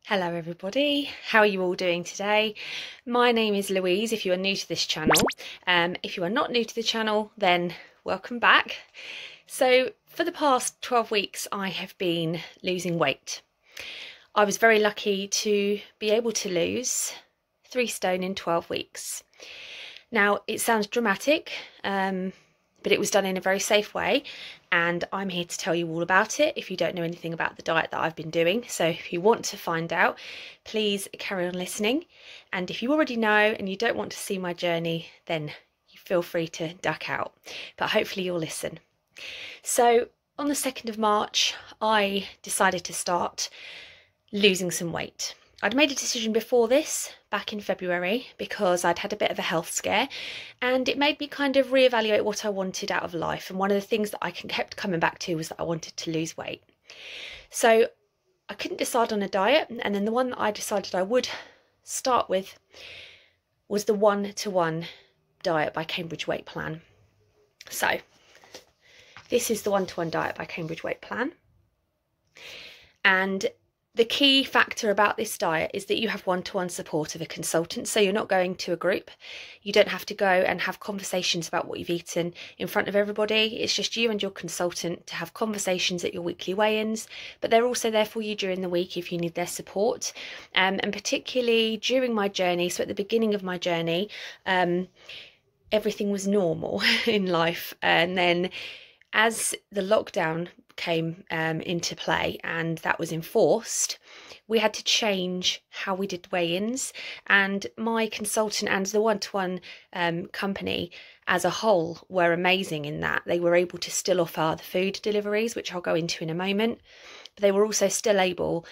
Hello everybody, how are you all doing today? My name is Louise if you are new to this channel. If you are not new to the channel, then welcome back. So for the past 12 weeks I have been losing weight. I was very lucky to be able to lose 3 stone in 12 weeks. Now it sounds dramatic, but it was done in a very safe way, and I'm here to tell you all about it if you don't know anything about the diet that I've been doing. So if you want to find out, please carry on listening, and if you already know and you don't want to see my journey, then you feel free to duck out, but hopefully you'll listen. So on the 2nd of March I decided to start losing some weight. I'd made a decision before this, back in February, because I'd had a bit of a health scare, and it made me kind of reevaluate what I wanted out of life. And one of the things that I kept coming back to was that I wanted to lose weight. So I couldn't decide on a diet, and then the one that I decided I would start with was the 1-to-1 diet by Cambridge Weight Plan. So this is the 1-to-1 diet by Cambridge Weight Plan. And the key factor about this diet is that you have one-to-one support of a consultant, so you're not going to a group. You don't have to go and have conversations about what you've eaten in front of everybody. It's just you and your consultant to have conversations at your weekly weigh-ins, but they're also there for you during the week if you need their support. And particularly during my journey, so at the beginning of my journey, everything was normal in life. And then as the lockdown came into play and that was enforced, we had to change how we did weigh-ins, and my consultant and the one-to-one company as a whole were amazing in that they were able to still offer the food deliveries, which I'll go into in a moment, but they were also still able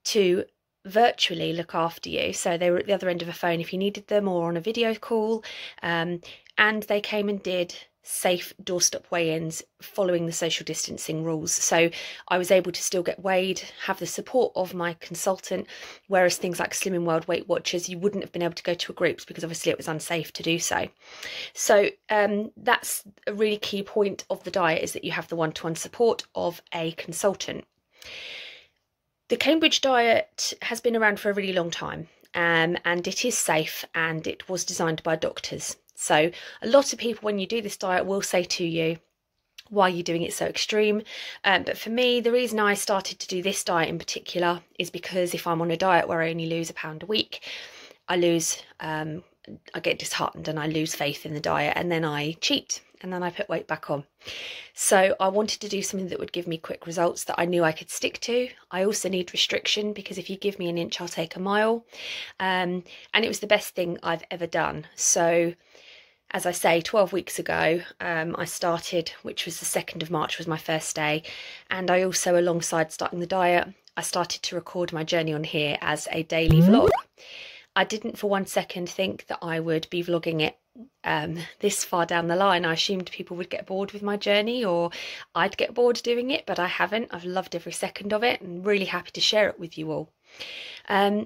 to virtually look after you. So they were at the other end of a phone if you needed them, or on a video call, and they came and did safe doorstep weigh-ins following the social distancing rules. So I was able to still get weighed, have the support of my consultant, whereas things like Slimming World, Weight Watchers, you wouldn't have been able to go to groups because obviously it was unsafe to do so. So that's a really key point of the diet, is that you have the one-to-one support of a consultant. The Cambridge diet has been around for a really long time, and it is safe, and it was designed by doctors. So a lot of people, when you do this diet, will say to you, why are you doing it so extreme? But for me, the reason I started to do this diet in particular is because if I'm on a diet where I only lose £1 a week, I get disheartened and I lose faith in the diet, and then I cheat and then I put weight back on. So I wanted to do something that would give me quick results that I knew I could stick to. I also need restriction, because if you give me an inch, I'll take a mile. And it was the best thing I've ever done. So as I say, 12 weeks ago, I started, which was the 2nd of March was my first day. And I also, alongside starting the diet, I started to record my journey on here as a daily vlog. I didn't for 1 second think that I would be vlogging it this far down the line. I assumed people would get bored with my journey, or I'd get bored doing it, but I haven't. I've loved every second of it and really happy to share it with you all.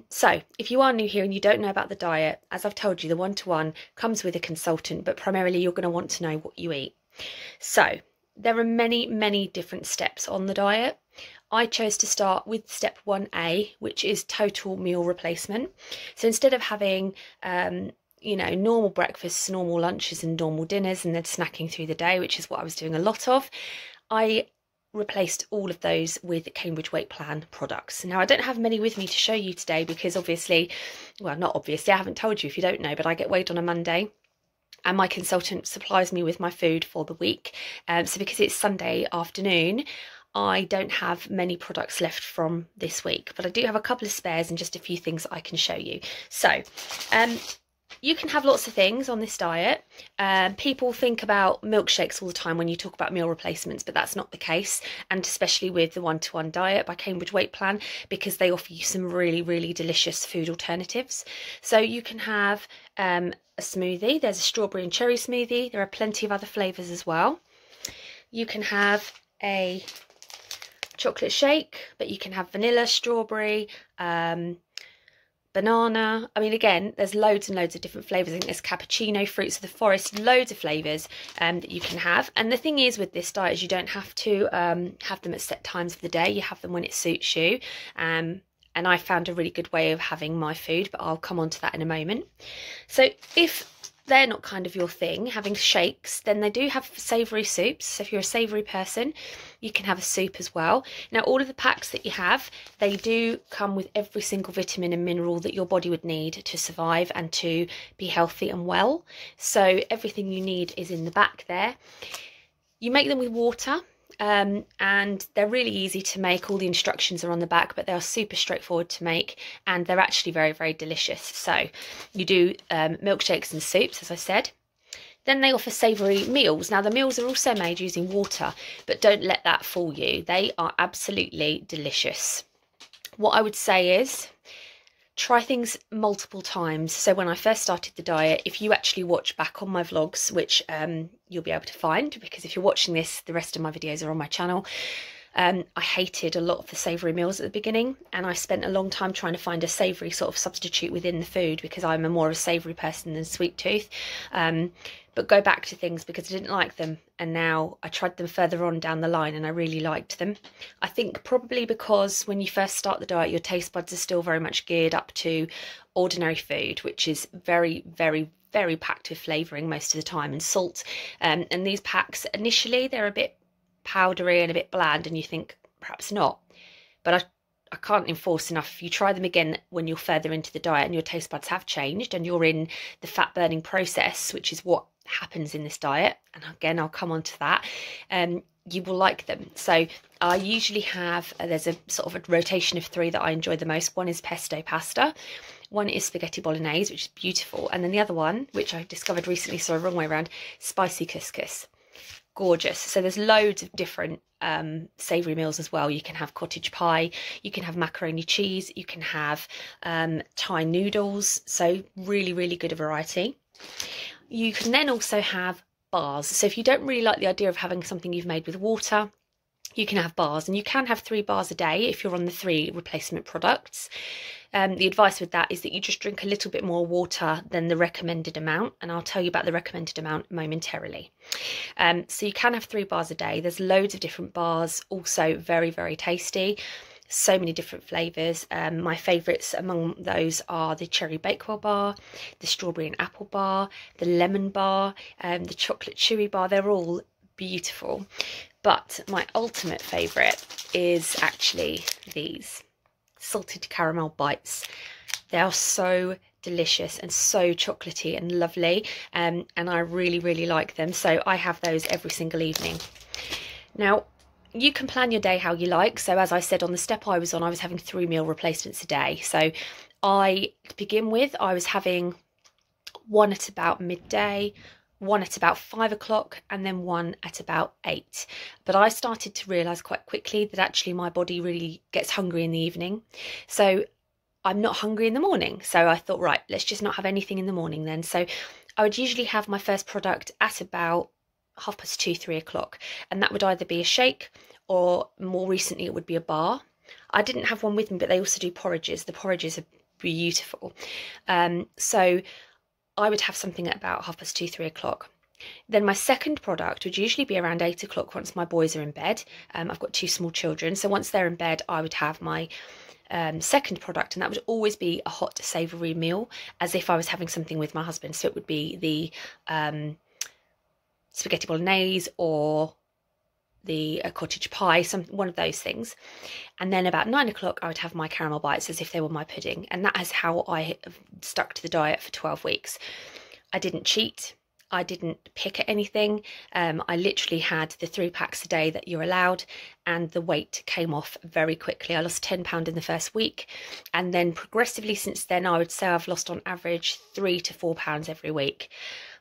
So if you are new here and you don't know about the diet, as I've told you, the one-to-one comes with a consultant, but primarily you're going to want to know what you eat. So there are many different steps on the diet. I chose to start with step 1A, which is total meal replacement. So instead of having normal breakfasts, normal lunches and normal dinners and then snacking through the day, which is what I was doing a lot of, I replaced all of those with Cambridge Weight Plan products. Now I don't have many with me to show you today because obviously, well, not obviously, I haven't told you if you don't know, but I get weighed on a Monday and my consultant supplies me with my food for the week. So because it's Sunday afternoon, I don't have many products left from this week, but I do have a couple of spares and just a few things that I can show you. So you can have lots of things on this diet. People think about milkshakes all the time when you talk about meal replacements, but that's not the case, and especially with the one-to-one diet by Cambridge Weight Plan, because they offer you some really delicious food alternatives. So you can have a smoothie. There's a strawberry and cherry smoothie. There are plenty of other flavours as well. You can have a chocolate shake, but you can have vanilla, strawberry, banana. I mean, again, there's loads and loads of different flavours. I think there's cappuccino, fruits of the forest, loads of flavours that you can have. And the thing is with this diet is you don't have to have them at set times of the day. You have them when it suits you. and I found a really good way of having my food, but I'll come on to that in a moment. So if they're not kind of your thing, having shakes, then they do have savoury soups. So if you're a savoury person, you can have a soup as well. Now, all of the packs that you have, they do come with every single vitamin and mineral that your body would need to survive and to be healthy and well. So everything you need is in the back there. You make them with water. And they're really easy to make. All the instructions are on the back, but they are super straightforward to make, and they're actually very, very delicious. So you do milkshakes and soups, as I said. Then they offer savoury meals. Now, the meals are also made using water, but don't let that fool you. They are absolutely delicious. What I would say is, try things multiple times. So when I first started the diet, if you actually watch back on my vlogs, which you'll be able to find, because if you're watching this, the rest of my videos are on my channel, I hated a lot of the savoury meals at the beginning, and I spent a long time trying to find a savoury sort of substitute within the food, because I'm a more of a savoury person than sweet tooth. But go back to things because I didn't like them, and now I tried them further on down the line and I really liked them. I think probably because when you first start the diet, your taste buds are still very much geared up to ordinary food, which is very, very, very packed with flavouring most of the time, and salt. And these packs, initially, they're a bit powdery and a bit bland, and you think perhaps not, but I can't enforce enough. If you try them again when you're further into the diet and your taste buds have changed and you're in the fat burning process, which is what happens in this diet, and again I'll come on to that, you will like them. So I usually have, there's a sort of a rotation of 3 that I enjoy the most. One is pesto pasta, one is spaghetti bolognese, which is beautiful, and then the other one, which I discovered recently, sorry, wrong way around, spicy couscous. Gorgeous. So there's loads of different savoury meals as well. You can have cottage pie, you can have macaroni cheese, you can have Thai noodles, so really, really good variety. You can then also have bars. So if you don't really like the idea of having something you've made with water, you can have bars, and you can have 3 bars a day if you're on the 3 replacement products. The advice with that is that you just drink a little bit more water than the recommended amount, and I'll tell you about the recommended amount momentarily. So you can have 3 bars a day. There's loads of different bars, also very, very tasty. So many different flavours. My favourites among those are the cherry bakewell bar, the strawberry and apple bar, the lemon bar, the chocolate chewy bar. They're all beautiful. But my ultimate favourite is actually these salted caramel bites. They are so delicious and so chocolatey and lovely, and I really, really like them. So I have those every single evening. Now, you can plan your day how you like. So as I said, on the step I was on, I was having 3 meal replacements a day. So to begin with, I was having one at about midday, one at about 5 o'clock, and then one at about 8. But I started to realise quite quickly that actually my body really gets hungry in the evening. So I'm not hungry in the morning. So I thought, right, let's just not have anything in the morning then. So I would usually have my first product at about 2:30, 3 o'clock. And that would either be a shake, or more recently it would be a bar. I didn't have one with me, but they also do porridges. The porridges are beautiful. So I would have something at about 2:30, 3 o'clock. Then my second product would usually be around 8 o'clock once my boys are in bed. I've got 2 small children, so once they're in bed, I would have my second product, and that would always be a hot savoury meal, as if I was having something with my husband. So it would be the spaghetti bolognese or the cottage pie, one of those things. And then about 9 o'clock I would have my caramel bites, as if they were my pudding. And that is how I stuck to the diet for 12 weeks. I didn't cheat, I didn't pick at anything. I literally had the 3 packs a day that you're allowed, and the weight came off very quickly. I lost 10 pounds in the first week, and then progressively since then I would say I've lost on average 3 to 4 pounds every week.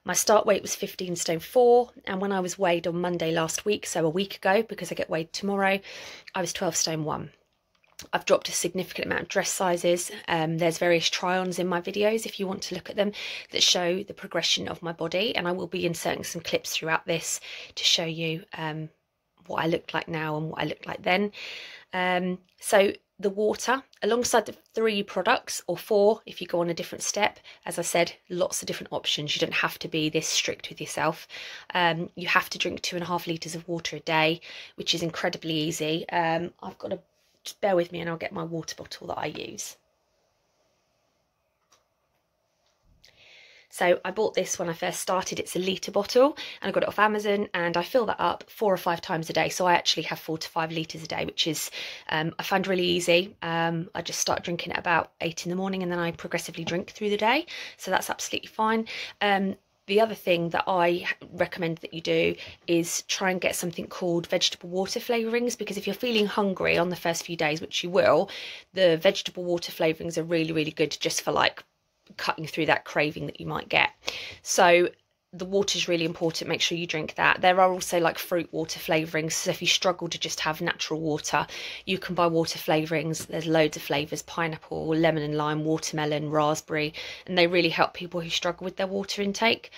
My start weight was 15 stone 4, and when I was weighed on Monday last week, so a week ago, because I get weighed tomorrow, I was 12 stone 1. I've dropped a significant amount of dress sizes. There's various try-ons in my videos if you want to look at them that show the progression of my body, and I will be inserting some clips throughout this to show you what I look like now and what I looked like then. So the water, alongside the 3 products, or 4 if you go on a different step. As I said, lots of different options. You don't have to be this strict with yourself. You have to drink 2.5 litres of water a day, which is incredibly easy. I've got a just bear with me and I'll get my water bottle that I use. So I bought this when I first started. It's a litre bottle and I got it off Amazon, and I fill that up 4 or 5 times a day. So I actually have 4 to 5 litres a day, which is, I find really easy. I just start drinking at about 8 in the morning and then I progressively drink through the day. So that's absolutely fine. The other thing that I recommend that you do is try and get something called vegetable water flavourings, because if you're feeling hungry on the first few days, which you will, the vegetable water flavourings are really, really good just for like cutting through that craving that you might get. So the water is really important. Make sure you drink that. There are also like fruit water flavourings, so if you struggle to just have natural water, you can buy water flavourings. There's loads of flavours: pineapple, lemon and lime, watermelon, raspberry, and they really help people who struggle with their water intake.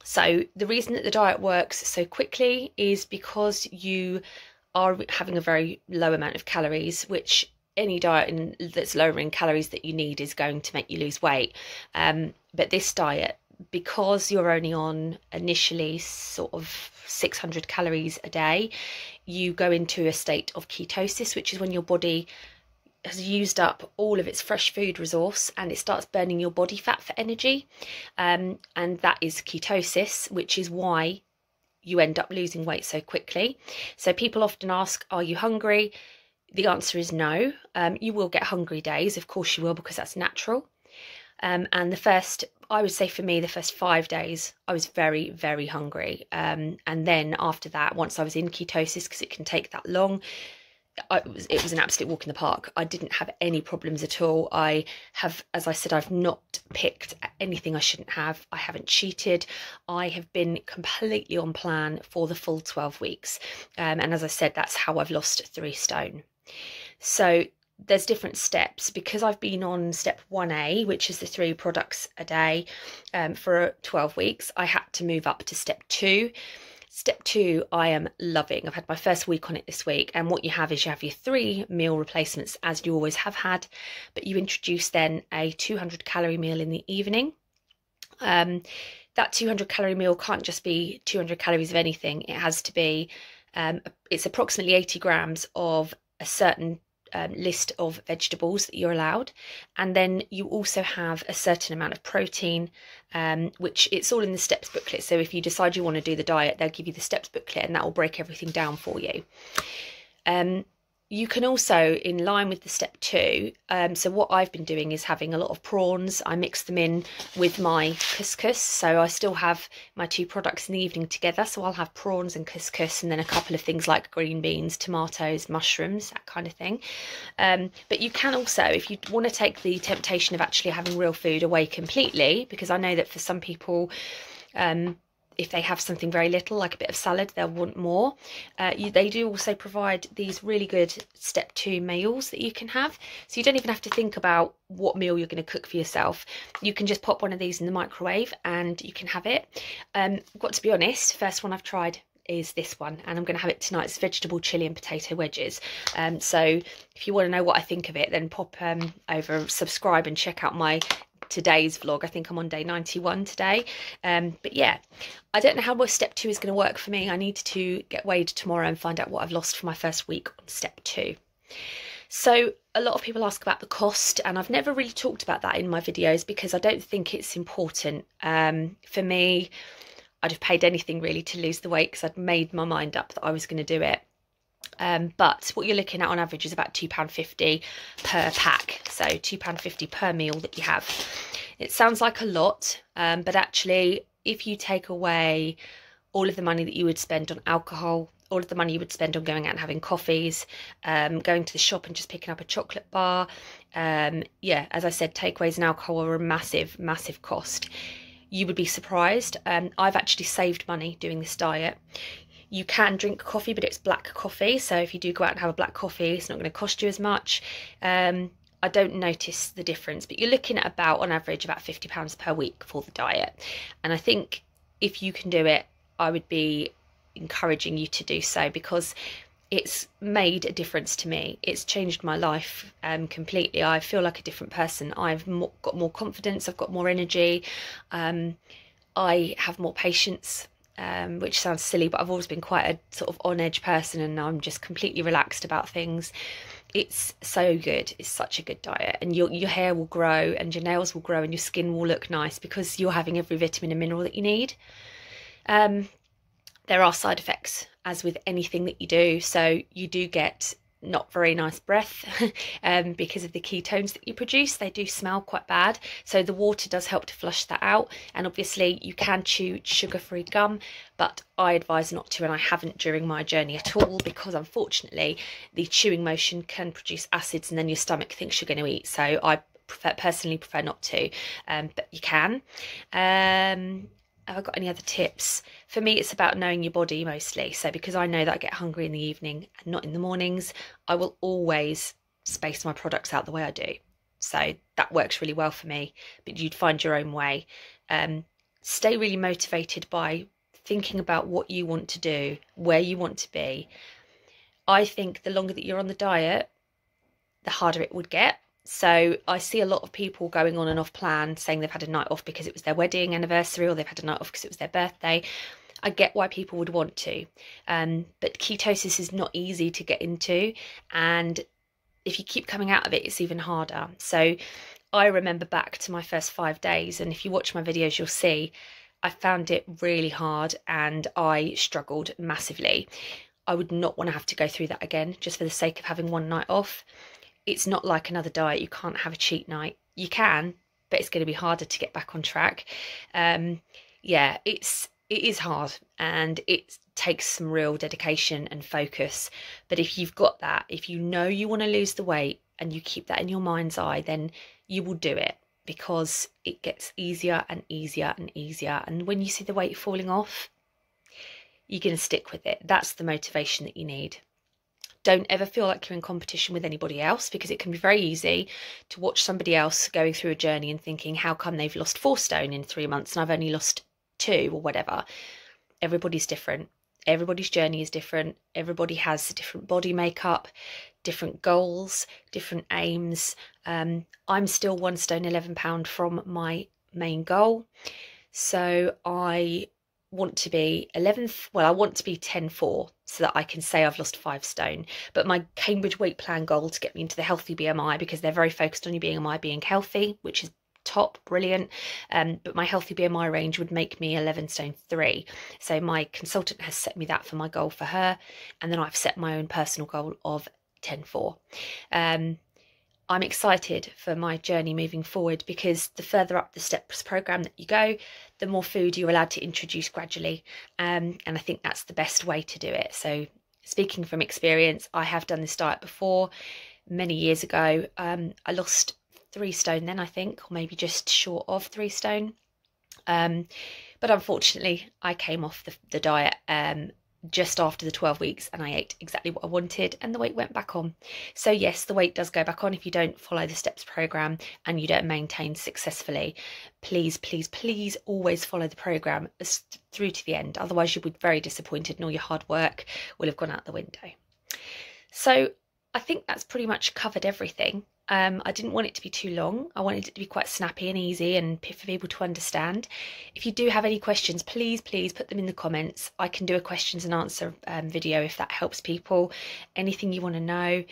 So the reason that the diet works so quickly is because you are having a very low amount of calories, which any diet that's lowering calories that you need is going to make you lose weight. But this diet, because you're only on initially sort of 600 calories a day, you go into a state of ketosis, which is when your body has used up all of its fresh food resource and it starts burning your body fat for energy. And that is ketosis, which is why you end up losing weight so quickly. So people often ask, are you hungry? The answer is no. You will get hungry days, of course you will, because that's natural. And I would say for me, the first 5 days, I was very, very hungry. And then after that, once I was in ketosis, because it can take that long, it was an absolute walk in the park. I didn't have any problems at all. I have, as I said, I've not picked anything I shouldn't have. I haven't cheated. I have been completely on plan for the full 12 weeks. And as I said, that's how I've lost 3 stone. So there's different steps. Because I've been on step 1A, which is the 3 products a day for 12 weeks, I had to move up to step 2. Step 2, I am loving. I've had my first week on it this week, and what you have is you have your 3 meal replacements as you always have had, but you introduce then a 200 calorie meal in the evening. That 200 calorie meal can't just be 200 calories of anything. It has to be, it's approximately 80 grams of a certain list of vegetables that you're allowed, and then you also have a certain amount of protein, which it's all in the steps booklet. So if you decide you want to do the diet, they'll give you the steps booklet and that will break everything down for you. You can also, in line with the step 2, so what I've been doing is having a lot of prawns. I mix them in with my couscous, so I still have my 2 products in the evening together. So I'll have prawns and couscous, and then a couple of things like green beans, tomatoes, mushrooms, that kind of thing. But you can also, if you want to take the temptation of actually having real food away completely, because I know that for some people, if they have something very little, like a bit of salad, they'll want more. They do also provide these really good step 2 meals that you can have. So you don't even have to think about what meal you're going to cook for yourself. You can just pop one of these in the microwave and you can have it. I've got to be honest, first one I've tried is this one, and I'm going to have it tonight. It's vegetable chili and potato wedges. So if you want to know what I think of it, then pop over, subscribe and check out my today's vlog. I think I'm on day 91 today. But yeah, I don't know how step 2 is going to work for me. I need to get weighed tomorrow and find out what I've lost for my first week on step 2. So a lot of people ask about the cost, and I've never really talked about that in my videos because I don't think it's important. For me, I'd have paid anything really to lose the weight because I'd made my mind up that I was going to do it. But what you're looking at on average is about £2.50 per pack, so £2.50 per meal that you have. It sounds like a lot, but actually if you take away all of the money that you would spend on alcohol, all of the money you would spend on going out and having coffees, going to the shop and just picking up a chocolate bar, yeah, as I said, takeaways and alcohol are a massive, massive cost. You would be surprised. I've actually saved money doing this diet. You can drink coffee, but it's black coffee. So if you do go out and have a black coffee, it's not going to cost you as much. I don't notice the difference, but you're looking at about, on average, about £50 per week for the diet. And I think if you can do it, I would be encouraging you to do so because it's made a difference to me. It's changed my life completely. I feel like a different person. I've got more confidence. I've got more energy. I have more patience. which sounds silly, but I've always been quite a sort of on edge person, and now I'm just completely relaxed about things. It's so good. It's such a good diet, and your hair will grow and your nails will grow and your skin will look nice because you're having every vitamin and mineral that you need. There are side effects, as with anything that you do. So you do get not very nice breath because of the ketones that you produce. They do smell quite bad. So the water does help to flush that out. And obviously you can chew sugar-free gum, but I advise not to, and I haven't during my journey at all, because unfortunately the chewing motion can produce acids and then your stomach thinks you're going to eat. So I personally prefer not to, but you can. Have I got any other tips? For me, it's about knowing your body mostly. So because I know that I get hungry in the evening and not in the mornings, I will always space my products out the way I do. So that works really well for me, but you'd find your own way. Stay really motivated by thinking about what you want to do, where you want to be. I think the longer that you're on the diet, the harder it would get. So I see a lot of people going on and off plan, saying they've had a night off because it was their wedding anniversary, or they've had a night off because it was their birthday. I get why people would want to, but ketosis is not easy to get into, and if you keep coming out of it, it's even harder. So I remember back to my first 5 days, and if you watch my videos, you'll see I found it really hard and I struggled massively. I would not want to have to go through that again just for the sake of having one night off. It's not like another diet. You can't have a cheat night. You can, but it's going to be harder to get back on track. Yeah, it is hard, and it takes some real dedication and focus. But if you've got that, if you know you want to lose the weight and you keep that in your mind's eye, then you will do it, because it gets easier and easier and easier. And when you see the weight falling off, you're going to stick with it. That's the motivation that you need. Don't ever feel like you're in competition with anybody else, because it can be very easy to watch somebody else going through a journey and thinking, how come they've lost 4 stone in 3 months and I've only lost 2 or whatever. Everybody's different. Everybody's journey is different. Everybody has a different body makeup, different goals, different aims. I'm still 1 stone 11 pound from my main goal. So I want to be 11th, well, I want to be 10.4 so that I can say I've lost 5 stone. But my Cambridge weight plan goal to get me into the healthy BMI, because they're very focused on your BMI being healthy, which is top, brilliant. But my healthy BMI range would make me 11 stone 3. So my consultant has set me that for my goal for her. And then I've set my own personal goal of 10.4. I'm excited for my journey moving forward, because the further up the steps program that you go, the more food you're allowed to introduce gradually. And I think that's the best way to do it. So speaking from experience, I have done this diet before many years ago. I lost 3 stone then, I think, or maybe just short of 3 stone. But unfortunately, I came off the diet just after the 12 weeks, and I ate exactly what I wanted, and the weight went back on. So yes, the weight does go back on if you don't follow the steps program and you don't maintain successfully. Please, please, please always follow the program through to the end. Otherwise you'll be very disappointed and all your hard work will have gone out the window. So I think that's pretty much covered everything. I didn't want it to be too long. I wanted it to be quite snappy and easy and for people to understand. If you do have any questions, please put them in the comments. I can do a questions and answer video if that helps people. Anything you want to know,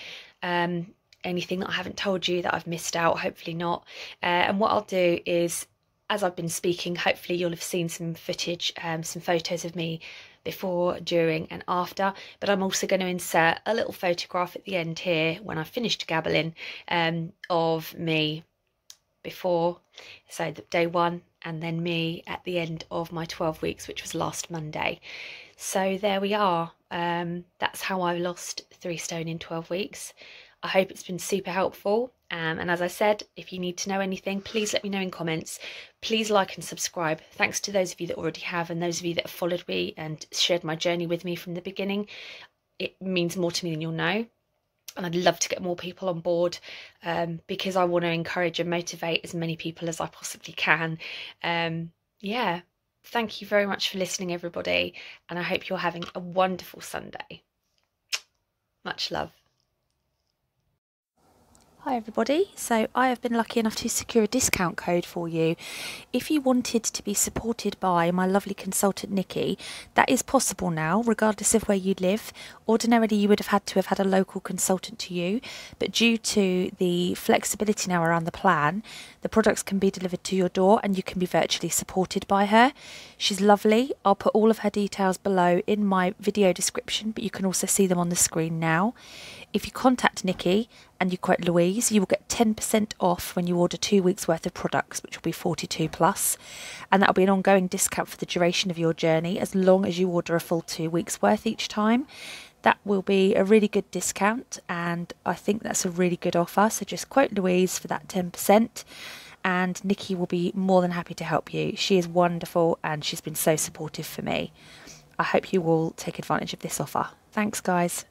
anything that I haven't told you that I've missed out, hopefully not. And what I'll do is, as I've been speaking, hopefully you'll have seen some footage, some photos of me before, during and after, but I'm also going to insert a little photograph at the end here when I've finished gabbling, of me before, so the day 1, and then me at the end of my 12 weeks, which was last Monday. So there we are. That's how I lost 3 stone in 12 weeks. I hope it's been super helpful. And as I said, if you need to know anything, please let me know in comments. Please like and subscribe. Thanks to those of you that already have, and those of you that have followed me and shared my journey with me from the beginning. It means more to me than you'll know. And I'd love to get more people on board, because I want to encourage and motivate as many people as I possibly can. Yeah, thank you very much for listening, everybody. And I hope you're having a wonderful Sunday. Much love. Hi everybody, so I have been lucky enough to secure a discount code for you. If you wanted to be supported by my lovely consultant Nicki, that is possible now regardless of where you live. Ordinarily you would have had a local consultant to you, but due to the flexibility now around the plan, the products can be delivered to your door and you can be virtually supported by her. She's lovely. I'll put all of her details below in my video description, but you can also see them on the screen now. If you contact Nicki and you quote Louise, you will get 10% off when you order 2 weeks worth of products, which will be 42 plus, and that will be an ongoing discount for the duration of your journey as long as you order a full 2 weeks worth each time. That will be a really good discount, and I think that's a really good offer, so just quote Louise for that 10%, and Nicki will be more than happy to help you. She is wonderful and she's been so supportive for me. I hope you will take advantage of this offer. Thanks guys.